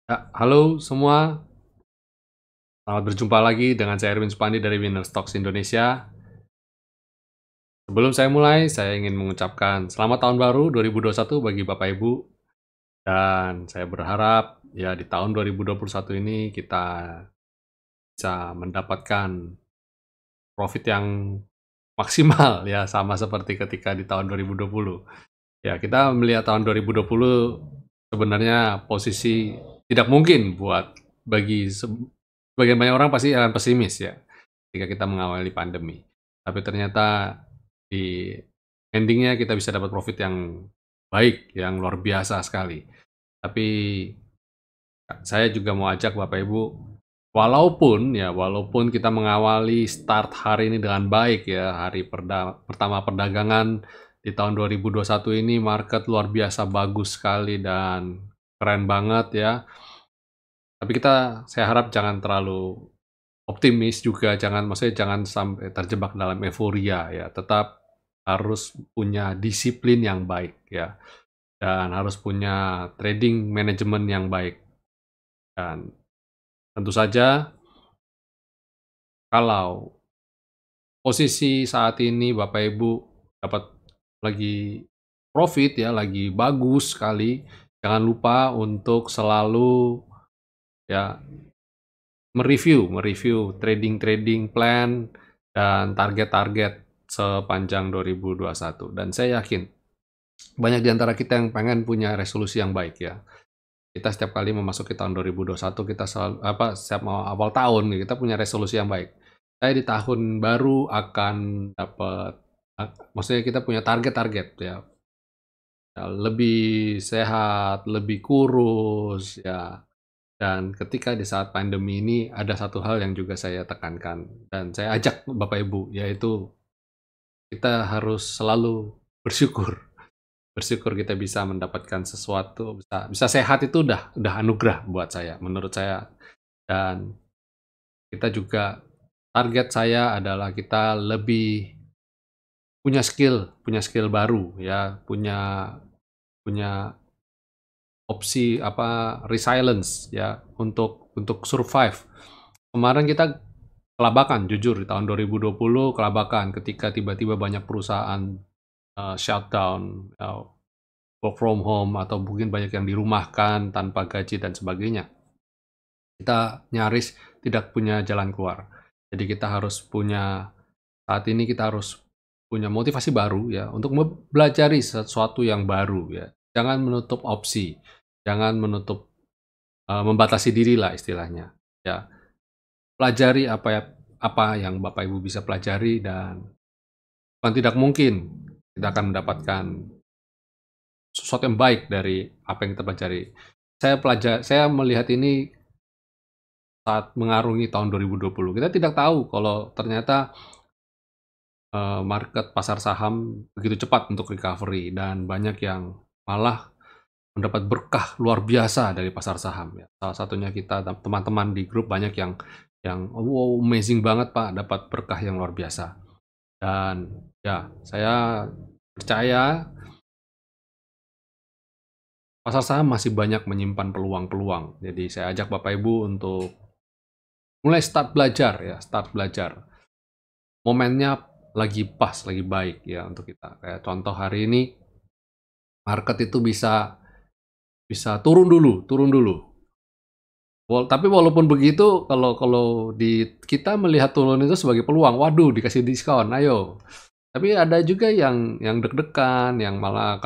Ya, halo semua, selamat berjumpa lagi dengan saya Erwin Supandi dari Winner Stocks Indonesia. Sebelum saya mulai, saya ingin mengucapkan selamat tahun baru 2021 bagi Bapak Ibu, dan saya berharap ya di tahun 2021 ini kita bisa mendapatkan profit yang maksimal ya, sama seperti ketika di tahun 2020. Ya, kita melihat tahun 2020 sebenarnya posisi tidak mungkin bagi sebagian banyak orang pasti akan pesimis ya, ketika kita mengawali pandemi. Tapi ternyata di endingnya kita bisa dapat profit yang baik, yang luar biasa sekali. Tapi saya juga mau ajak Bapak Ibu, walaupun kita mengawali start hari ini dengan baik ya, hari pertama perdagangan di tahun 2021 ini market luar biasa bagus sekali dan keren banget ya. Tapi saya harap jangan terlalu optimis juga, maksudnya jangan sampai terjebak dalam euforia ya. Tetap harus punya disiplin yang baik ya, dan harus punya trading manajemen yang baik. Dan tentu saja kalau posisi saat ini Bapak Ibu dapat lagi profit ya, lagi bagus sekali, jangan lupa untuk selalu ya mereview trading plan dan target-target sepanjang 2021. Dan saya yakin banyak di antara kita yang pengen punya resolusi yang baik ya. Kita setiap kali memasuki tahun 2021 kita selalu setiap mau awal tahun kita punya resolusi yang baik. Saya di tahun baru akan dapat maksudnya kita punya target-target ya. Ya, lebih sehat, lebih kurus ya. Dan ketika di saat pandemi ini ada satu hal yang juga saya tekankan dan saya ajak Bapak Ibu, yaitu kita harus selalu bersyukur. Bersyukur kita bisa mendapatkan sesuatu, bisa sehat itu udah anugerah buat saya, menurut saya. Dan kita juga target saya adalah kita lebih punya skill baru ya, punya opsi resilience ya untuk survive. Kemarin kita kelabakan jujur di tahun 2020 kelabakan ketika tiba-tiba banyak perusahaan shutdown, work from home atau mungkin banyak yang dirumahkan tanpa gaji dan sebagainya. Kita nyaris tidak punya jalan keluar. Jadi saat ini kita harus punya motivasi baru ya untuk mempelajari sesuatu yang baru ya. Jangan menutup opsi, jangan membatasi diri lah istilahnya. Ya, pelajari apa yang Bapak Ibu bisa pelajari dan bukan tidak mungkin kita akan mendapatkan sesuatu yang baik dari apa yang kita pelajari. Saya melihat ini saat mengarungi tahun 2020. Kita tidak tahu kalau ternyata market pasar saham begitu cepat untuk recovery dan banyak yang malah mendapat berkah luar biasa dari pasar saham ya. Salah satunya kita teman-teman di grup banyak yang wow amazing banget Pak dapat berkah yang luar biasa. Dan ya saya percaya pasar saham masih banyak menyimpan peluang-peluang. Jadi saya ajak Bapak Ibu untuk mulai start belajar. Momennya lagi pas, lagi baik ya untuk kita. Kayak contoh hari ini market itu bisa turun dulu. Tapi walaupun begitu, kalau kita melihat turun itu sebagai peluang, waduh dikasih diskon, ayo. Tapi ada juga yang deg-degan, yang malah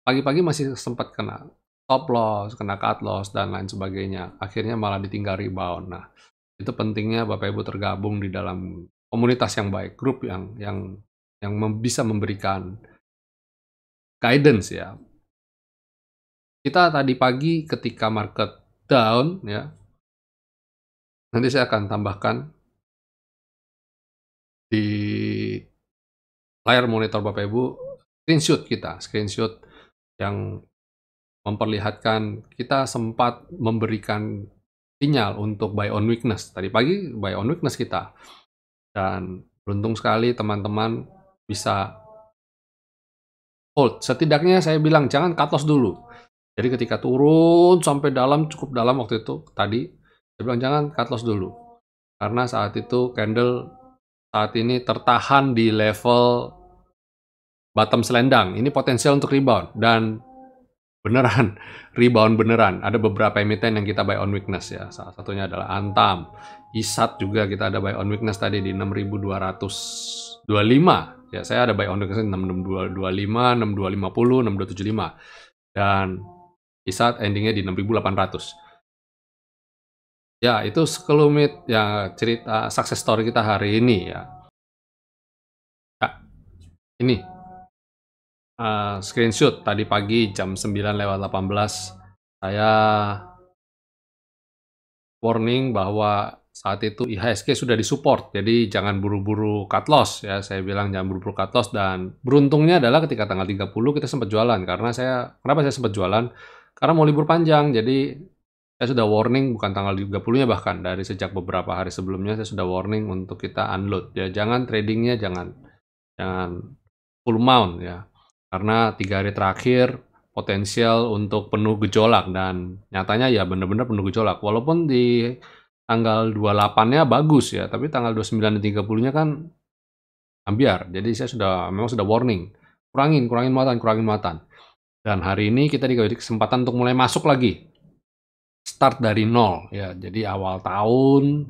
pagi-pagi masih sempat kena stop loss, kena cut loss dan lain sebagainya. Akhirnya malah ditinggal rebound. Nah, itu pentingnya Bapak Ibu tergabung di dalam komunitas yang baik, grup yang bisa memberikan guidance ya. Kita tadi pagi ketika market down ya, nanti saya akan tambahkan di layar monitor Bapak Ibu screenshot yang memperlihatkan kita sempat memberikan sinyal untuk buy on weakness. Tadi pagi buy on weakness kita. Dan beruntung sekali teman-teman bisa hold. Setidaknya saya bilang jangan cut loss dulu. Jadi ketika turun sampai dalam, cukup dalam waktu itu tadi, saya bilang jangan cut loss dulu. Karena saat itu candle saat ini tertahan di level bottom selendang. Ini potensial untuk rebound dan beneran rebound beneran. Ada beberapa emiten yang kita buy on weakness ya. Salah satunya adalah Antam, ISAT juga kita ada buy on weakness tadi di 6.225. Ya, saya ada buy on weakness 6.225, 6.250, 6.275. Dan ISAT endingnya di 6.800. Ya, itu sekelumit ya cerita success story kita hari ini ya. Ya, ini screenshot tadi pagi jam 9:18 saya warning bahwa saat itu IHSG sudah disupport, jadi jangan buru-buru cut loss ya, saya bilang jangan buru-buru cut loss. Dan beruntungnya adalah ketika tanggal 30 kita sempat jualan, karena kenapa saya sempat jualan? Karena mau libur panjang, jadi saya sudah warning bukan tanggal 30-nya, bahkan dari sejak beberapa hari sebelumnya saya sudah warning untuk kita unload ya, jangan tradingnya jangan full amount ya, karena 3 hari terakhir potensial untuk penuh gejolak dan nyatanya ya benar-benar penuh gejolak. Walaupun di tanggal 28-nya bagus ya, tapi tanggal 29 dan 30-nya kan ambiar. Jadi saya memang sudah warning, kurangin muatan. Dan hari ini kita dikasih kesempatan untuk mulai masuk lagi. Start dari nol ya. Jadi awal tahun,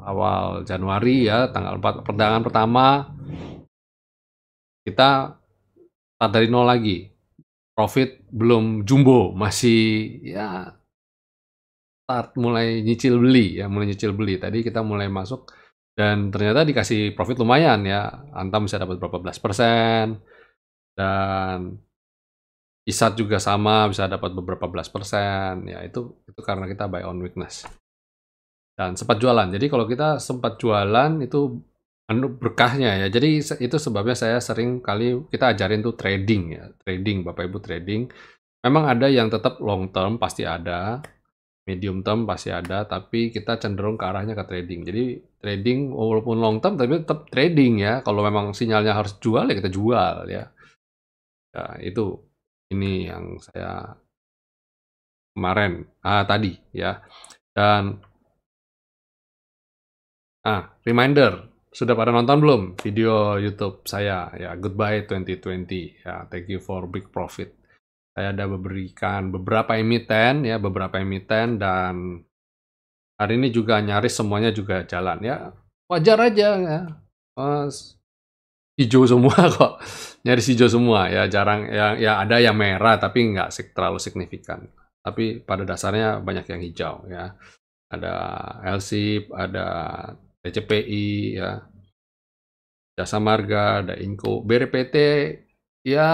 awal Januari ya, tanggal 4 perdagangan pertama kita start dari nol lagi. Profit belum jumbo, masih ya start mulai nyicil beli. Tadi kita mulai masuk dan ternyata dikasih profit lumayan ya. Antam bisa dapat berapa belas persen, dan ISAT juga sama bisa dapat beberapa belas persen. Ya itu karena kita buy on weakness. Dan sempat jualan. Jadi kalau kita sempat jualan itu berkahnya ya. Jadi itu sebabnya saya sering kali kita ajarin tuh trading ya. Trading, Bapak Ibu trading. Memang ada yang tetap long term pasti ada, medium term pasti ada, tapi kita cenderung ke arahnya ke trading. Jadi trading walaupun long term tapi tetap trading ya. Kalau memang sinyalnya harus jual ya kita jual ya. Ya itu ini yang saya kemarin tadi ya. Dan reminder, sudah pada nonton belum video YouTube saya ya, Goodbye 2020 ya, thank you for big profit. Saya ada memberikan beberapa emiten ya, dan hari ini juga nyaris semuanya juga jalan ya. Wajar aja ya. Hijau semua kok. Nyaris hijau semua ya, jarang ya ada yang merah tapi nggak terlalu signifikan. Tapi pada dasarnya banyak yang hijau ya. Ada LSIP, ada TCPI ya, Jasa Marga, ada Inco, BRPT ya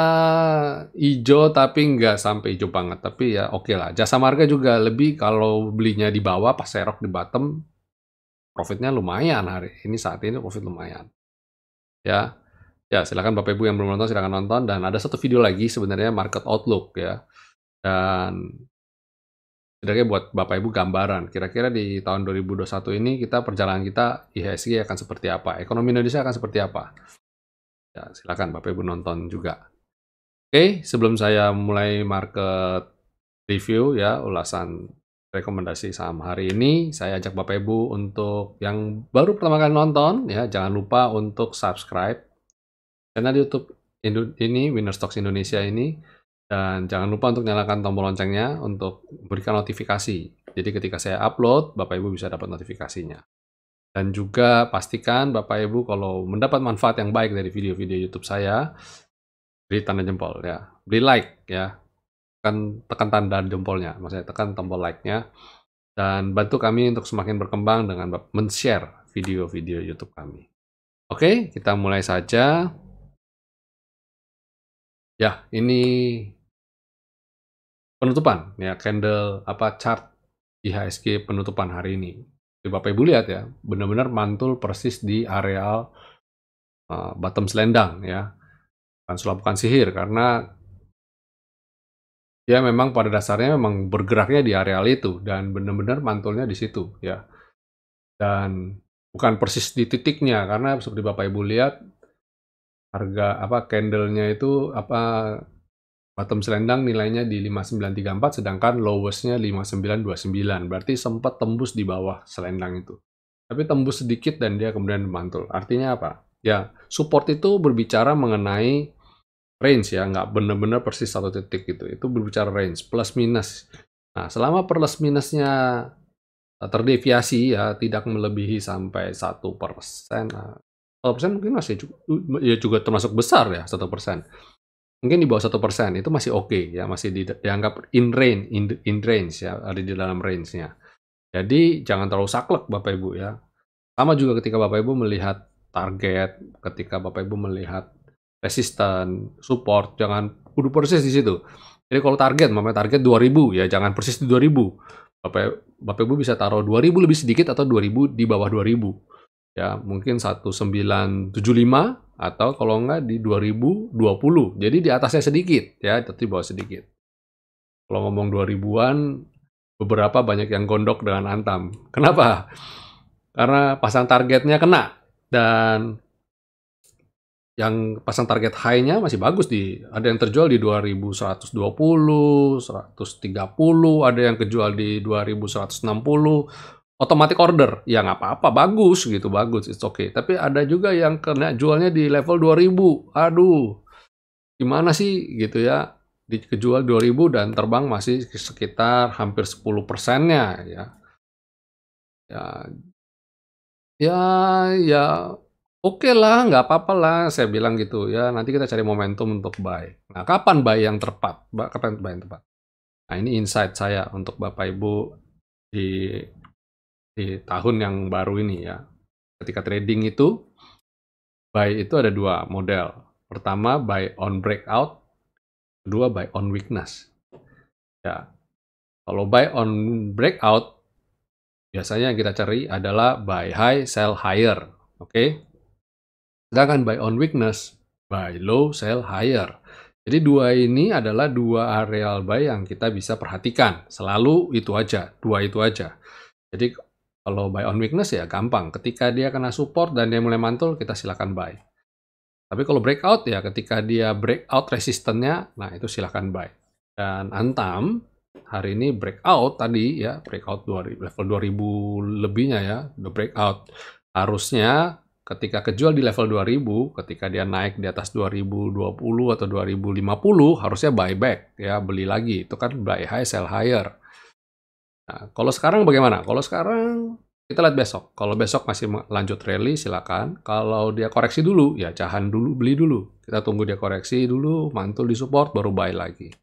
hijau tapi nggak sampai hijau banget, tapi ya oke lah. Jasa Marga juga lebih kalau belinya di bawah pas serok di bottom, profitnya lumayan hari ini, saat ini profit lumayan. Ya, ya silakan Bapak Ibu yang belum nonton silakan nonton, dan ada satu video lagi sebenarnya market outlook ya. Dan setidaknya buat Bapak Ibu gambaran, kira-kira di tahun 2021 ini perjalanan kita IHSG akan seperti apa, ekonomi Indonesia akan seperti apa. Ya, silakan Bapak Ibu nonton juga. Oke, sebelum saya mulai market review ya, ulasan rekomendasi saham hari ini, saya ajak Bapak Ibu untuk yang baru pertama kali nonton ya, jangan lupa untuk subscribe channel YouTube ini, Winner Stocks Indonesia ini. Dan jangan lupa untuk nyalakan tombol loncengnya untuk berikan notifikasi. Jadi ketika saya upload, Bapak Ibu bisa dapat notifikasinya. Dan juga pastikan Bapak Ibu kalau mendapat manfaat yang baik dari video-video YouTube saya, beri tanda jempol ya. Beri like ya. Tekan tanda jempolnya, maksudnya tekan tombol like-nya. Dan bantu kami untuk semakin berkembang dengan men-share video-video YouTube kami. Oke, kita mulai saja. Ya, ini penutupan ya, candle chart IHSG penutupan hari ini. Jadi Bapak Ibu lihat ya, benar-benar mantul persis di areal bottom selendang ya. Bukan sihir, karena dia memang pada dasarnya memang bergeraknya di areal itu dan benar-benar mantulnya di situ ya. Dan bukan persis di titiknya, karena seperti Bapak Ibu lihat harga candlenya itu Bottom selendang nilainya di 5934, sedangkan lowest-nya 5929. Berarti sempat tembus di bawah selendang itu. Tapi tembus sedikit dan dia kemudian mantul. Artinya apa? Ya, support itu berbicara mengenai range ya, nggak benar-benar persis satu titik gitu. Itu berbicara range, plus minus. Nah, selama plus minusnya terdeviasi ya, tidak melebihi sampai 1%. Nah, 1% mungkin masih ya juga termasuk besar ya, 1%. Mungkin di bawah 1% itu masih oke ya, masih dianggap in range ya, ada di dalam range-nya. Jadi jangan terlalu saklek Bapak Ibu ya. Sama juga ketika Bapak Ibu melihat target, ketika Bapak Ibu melihat resisten, support, jangan kudu persis di situ. Jadi kalau target, target 2000 ya jangan persis di 2000. Bapak Ibu bisa taruh 2000 lebih sedikit atau 2000 di bawah 2000. Ya, mungkin 1975 atau kalau enggak di 2020. Jadi di atasnya sedikit ya, tapi di bawah sedikit. Kalau ngomong 2000-an, beberapa banyak yang gondok dengan Antam. Kenapa? Karena pasang targetnya kena dan yang pasang target high-nya masih bagus ada yang terjual di 2120, 130, ada yang kejual di 2160. Automatic order, ya nggak apa-apa, bagus gitu, bagus, it's okay. Tapi ada juga yang kena jualnya di level 2000. Aduh, gimana sih gitu ya, kejual 2000 dan terbang masih sekitar hampir 10%-nya ya. Ya, ya, ya oke lah, nggak apa-apa lah, saya bilang gitu ya. Nanti kita cari momentum untuk buy. Nah, kapan buy yang tepat? Kapan buy yang tepat? Nah, ini insight saya untuk Bapak Ibu di tahun yang baru ini ya. Ketika trading itu, buy itu ada dua model. Pertama, buy on breakout. Kedua, buy on weakness. Ya, kalau buy on breakout, biasanya yang kita cari adalah buy high, sell higher. Oke? Sedangkan buy on weakness, buy low, sell higher. Jadi dua ini adalah dua areal buy yang kita bisa perhatikan. Selalu itu aja, dua itu aja. Jadi kalau buy on weakness ya gampang. Ketika dia kena support dan dia mulai mantul, kita silakan buy. Tapi kalau breakout ya ketika dia breakout resistennya, nah itu silakan buy. Dan Antam hari ini breakout tadi ya, breakout level 2000 lebihnya ya, udah breakout. Harusnya ketika kejual di level 2000, ketika dia naik di atas 2020 atau 2050, harusnya buyback ya, beli lagi. Itu kan buy high, sell higher. Nah, kalau sekarang bagaimana? Kalau sekarang kita lihat besok. Kalau besok masih lanjut rally, silakan. Kalau dia koreksi dulu, ya cahan dulu, beli dulu. Kita tunggu dia koreksi dulu, mantul di support, baru buy lagi.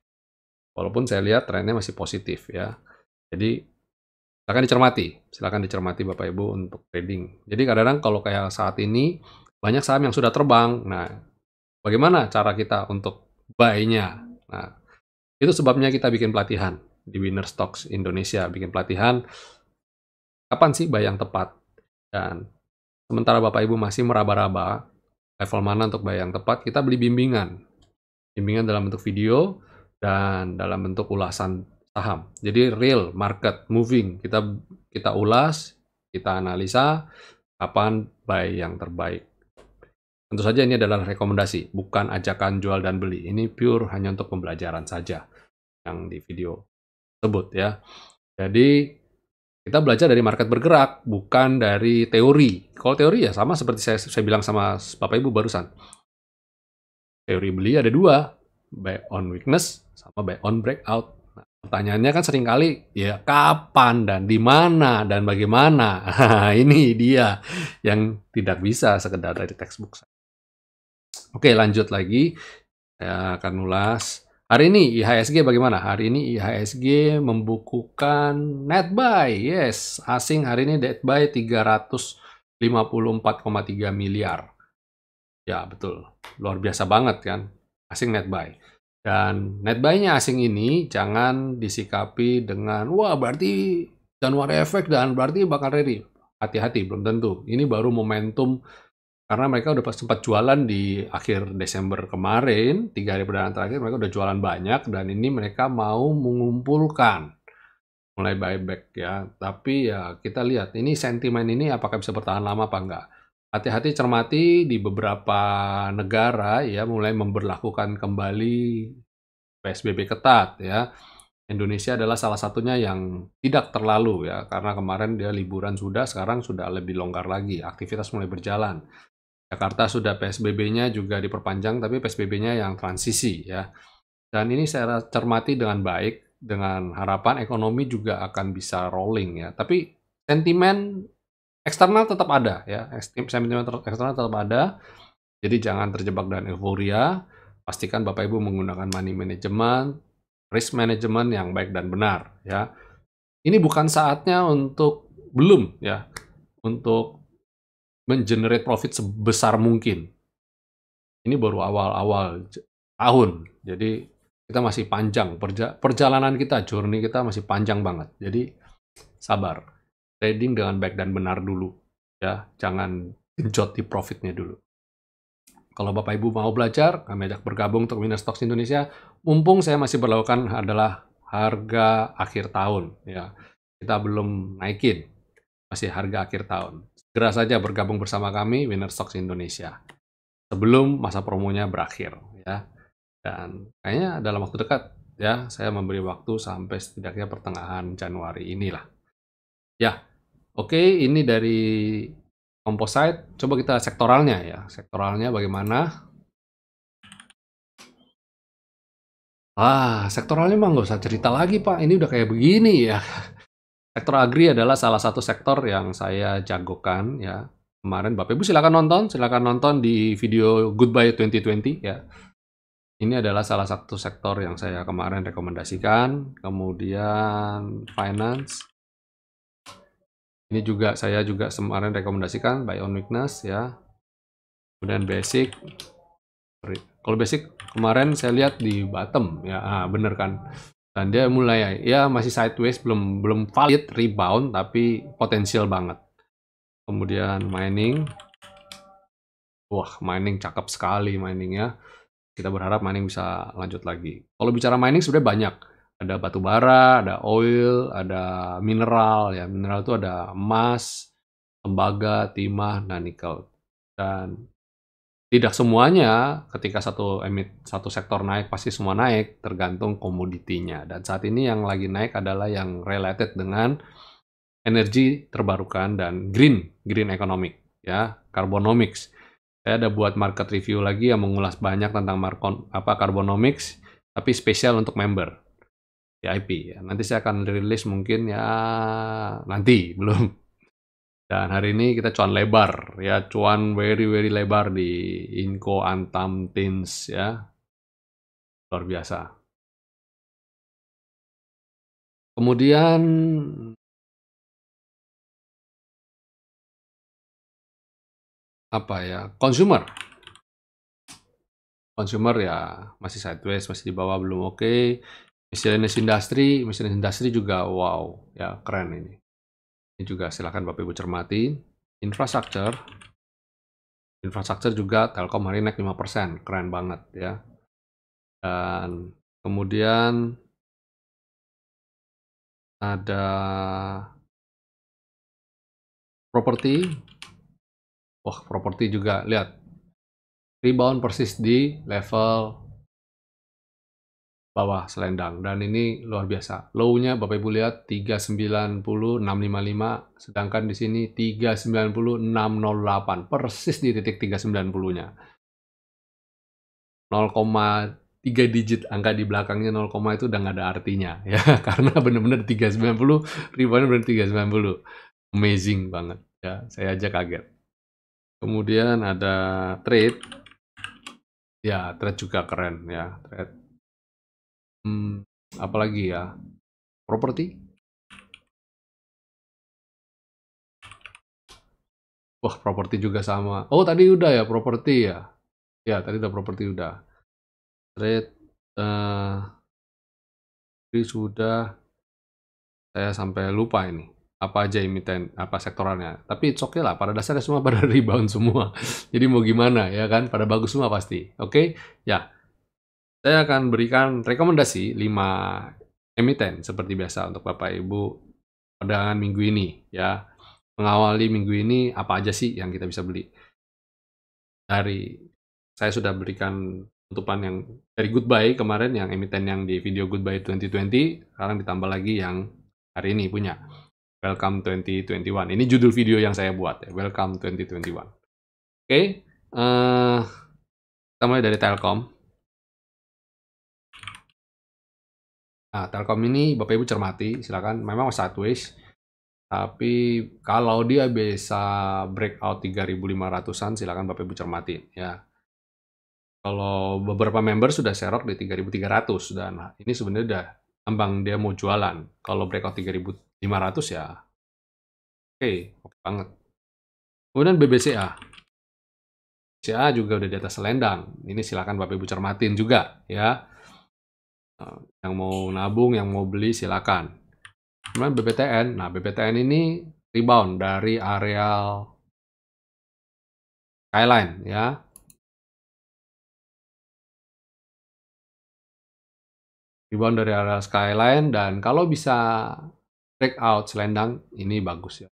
Walaupun saya lihat trennya masih positif ya. Jadi silakan dicermati Bapak Ibu untuk trading. Jadi kadang-kadang kalau kayak saat ini banyak saham yang sudah terbang. Nah, bagaimana cara kita untuk buy-nya? Nah, itu sebabnya kita bikin pelatihan di Winner Stocks Indonesia, bikin pelatihan kapan sih buy yang tepat. Dan sementara Bapak Ibu masih meraba-raba level mana untuk buy yang tepat, kita beli bimbingan. Bimbingan dalam bentuk video dan dalam bentuk ulasan saham. Jadi real market moving, kita ulas, kita analisa kapan buy yang terbaik. Tentu saja ini adalah rekomendasi, bukan ajakan jual dan beli. Ini pure hanya untuk pembelajaran saja yang di video tersebut ya. Jadi kita belajar dari market bergerak, bukan dari teori. Kalau teori ya sama seperti saya bilang sama Bapak Ibu barusan. Teori beli ada dua, buy on weakness sama buy on breakout. Nah, pertanyaannya kan sering kali, ya kapan dan di mana dan bagaimana? Ini dia yang tidak bisa sekedar dari textbook. Oke, lanjut lagi. Saya akan ulas. Hari ini IHSG bagaimana? Hari ini IHSG membukukan net buy. Yes, asing hari ini net buy 354,3 miliar. Ya, betul. Luar biasa banget kan? Asing net buy. Dan net buy-nya asing ini jangan disikapi dengan, wah berarti Januari efek dan berarti bakal rally. Hati-hati, belum tentu. Ini baru momentum karena mereka udah sempat jualan di akhir Desember kemarin, 3 hari perdana terakhir mereka udah jualan banyak dan ini mereka mau mengumpulkan mulai buyback ya. Tapi ya kita lihat ini sentimen ini apakah bisa bertahan lama apa enggak. Hati-hati cermati di beberapa negara ya mulai memberlakukan kembali PSBB ketat ya. Indonesia adalah salah satunya yang tidak terlalu ya, karena kemarin dia liburan sudah, sekarang sudah lebih longgar lagi, aktivitas mulai berjalan. Jakarta sudah PSBB-nya juga diperpanjang, tapi PSBB-nya yang transisi ya. Dan ini saya cermati dengan baik, dengan harapan ekonomi juga akan bisa rolling ya. Tapi sentimen eksternal tetap ada ya, sentimen eksternal tetap ada. Jadi jangan terjebak dengan euforia. Pastikan Bapak Ibu menggunakan money management, risk management yang baik dan benar ya. Ini bukan saatnya untuk belum ya, untuk mengenerate profit sebesar mungkin. Ini baru awal-awal tahun. Jadi kita masih panjang, perjalanan kita, journey kita masih panjang banget. Jadi sabar, trading dengan baik dan benar dulu ya, jangan genjot di profitnya dulu. Kalau Bapak Ibu mau belajar, kami ajak bergabung untuk Winner Stocks Indonesia. Mumpung saya masih berlakukan adalah harga akhir tahun ya. Kita belum naikin, masih harga akhir tahun. Segera saja bergabung bersama kami Winner Stocks Indonesia sebelum masa promonya berakhir ya. Dan kayaknya dalam waktu dekat ya, saya memberi waktu sampai setidaknya pertengahan Januari inilah. Ya, oke, ini dari composite. Coba kita sektoralnya ya. Sektoralnya bagaimana? Sektoralnya mah nggak usah cerita lagi, Pak. Ini udah kayak begini ya. Sektor agri adalah salah satu sektor yang saya jagokan ya. Kemarin Bapak Ibu silakan nonton di video Goodbye 2020 ya. Ini adalah salah satu sektor yang saya kemarin rekomendasikan. Kemudian finance. Ini juga saya juga kemarin rekomendasikan buy on weakness ya. Kemudian basic. Kalau basic kemarin saya lihat di bottom ya, bener kan. Dan dia mulai ya masih sideways, belum valid rebound tapi potensial banget. Kemudian mining. Wah, mining cakep sekali miningnya. Kita berharap mining bisa lanjut lagi. Kalau bicara mining sudah banyak. Ada batu bara, ada oil, ada mineral ya. Mineral itu ada emas, tembaga, timah, dan nikel. Dan tidak semuanya ketika satu sektor naik pasti semua naik, tergantung komoditinya. Dan saat ini yang lagi naik adalah yang related dengan energi terbarukan dan green economic ya, carbonomics. Saya ada buat market review lagi yang mengulas banyak tentang carbonomics, tapi spesial untuk member VIP ya. Nanti saya akan rilis mungkin ya, nanti belum. Dan hari ini kita cuan lebar ya, cuan very lebar di Inco, Antam, Tins ya. Luar biasa. Kemudian apa ya? Consumer ya masih sideways, masih di bawah, belum oke. Miscellaneous industry juga wow ya, keren ini. Ini juga silakan Bapak Ibu cermati. Infrastructure juga Telkom hari naik 5%, keren banget ya. Dan kemudian ada properti. Wah, properti juga lihat rebound persis di level bawah selendang, dan ini luar biasa. Low-nya Bapak Ibu lihat 390.655, sedangkan di sini 390.608, persis di titik 390-nya. 0,3 digit angka di belakangnya 0, itu udah nggak ada artinya ya, karena benar-benar 390, rebound benar 390. Amazing banget ya, saya aja kaget. Kemudian ada trade. Ya, trade juga keren ya, trade. Apalagi ya, properti. Wah, properti juga sama. Oh, tadi udah ya properti ya. Ya, tadi udah properti udah. Trade ini sudah, saya sampai lupa ini. Apa aja emiten, apa sektoralnya. Tapi it's okay lah, pada dasarnya semua pada rebound semua. Jadi mau gimana ya kan, pada bagus semua pasti. Oke? Ya. Saya akan berikan rekomendasi 5 emiten seperti biasa untuk Bapak Ibu perdagangan minggu ini ya. Mengawali minggu ini apa aja sih yang kita bisa beli. Saya sudah berikan penutupan yang dari Goodbye kemarin, yang emiten yang di video Goodbye 2020, sekarang ditambah lagi yang hari ini punya, Welcome 2021. Ini judul video yang saya buat ya, Welcome 2021. Oke, kita mulai dari Telkom. Nah, Telkom ini Bapak Ibu cermati, silakan. Memang sideways, tapi kalau dia bisa breakout 3.500-an, silakan Bapak Ibu cermati ya. Kalau beberapa member sudah serok di 3.300 dan ini sebenarnya udah ambang dia mau jualan. Kalau breakout 3.500 ya oke banget. Kemudian BBCA. BBCA juga udah di atas selendang. Ini silakan Bapak Ibu cermatin juga ya. Yang mau nabung, yang mau beli silakan. Kemudian BBTN. Nah, BBTN ini rebound dari areal Skyline ya. Rebound dari area Skyline, dan kalau bisa breakout selendang ini bagus ya.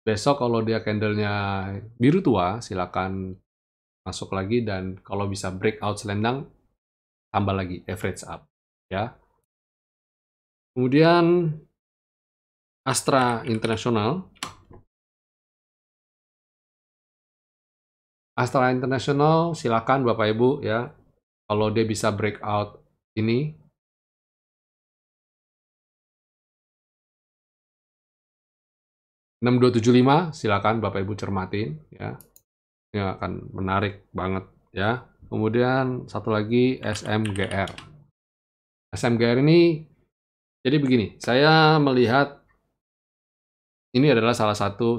Besok kalau dia candlenya biru tua, silakan masuk lagi, dan kalau bisa breakout selendang tambah lagi average up ya. Kemudian Astra International. Astra International silakan Bapak Ibu ya. Kalau dia bisa breakout ini 6275, silakan Bapak Ibu cermatin ya. Ini akan menarik banget ya. Kemudian satu lagi SMGR. SMGR ini jadi begini, saya melihat ini adalah salah satu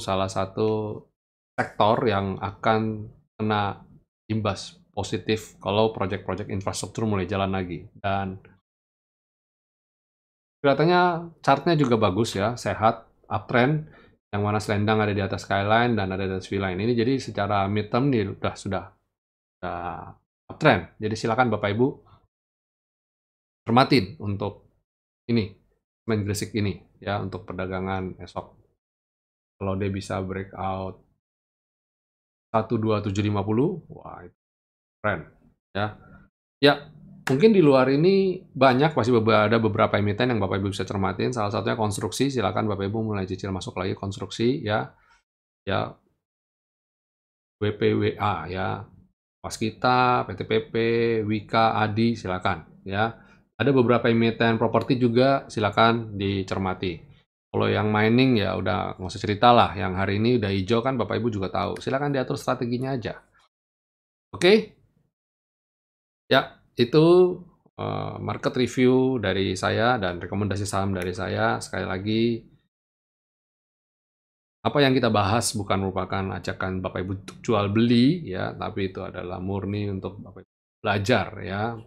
sektor yang akan kena imbas positif kalau proyek-proyek infrastruktur mulai jalan lagi, dan kelihatannya chartnya juga bagus ya, sehat, uptrend, yang mana selendang ada di atas Skyline dan ada di atas V-line. Ini jadi secara midterm nih sudah uptrend. Jadi silakan Bapak Ibu cermatin untuk ini, main Gresik ini ya, untuk perdagangan esok. Kalau dia bisa breakout 12750, wah itu keren ya. Ya, mungkin di luar ini banyak, masih ada beberapa emiten yang Bapak Ibu bisa cermatin. Salah satunya konstruksi, silakan Bapak Ibu mulai cicil masuk lagi konstruksi ya. Ya, WPWA ya, Waskita, PTPP, Wika, Adi, silakan ya. Ada beberapa emiten properti juga, silakan dicermati. Kalau yang mining ya udah nggak usah cerita lah, yang hari ini udah hijau kan Bapak Ibu juga tahu. Silakan diatur strateginya aja. Oke? Ya, itu market review dari saya dan rekomendasi saham dari saya. Sekali lagi, apa yang kita bahas bukan merupakan ajakan Bapak Ibu untuk jual beli ya, tapi itu adalah murni untuk Bapak Ibu belajar ya,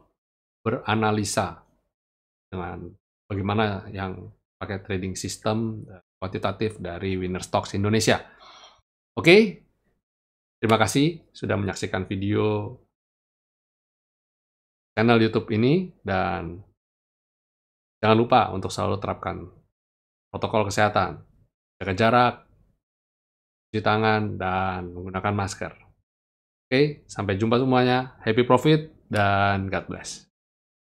beranalisa dengan bagaimana yang pakai trading system kuantitatif dari Winner Stocks Indonesia. Oke, terima kasih sudah menyaksikan video channel YouTube ini, dan jangan lupa untuk selalu terapkan protokol kesehatan, jaga jarak, cuci tangan, dan menggunakan masker. Oke, sampai jumpa semuanya. Happy profit dan God bless.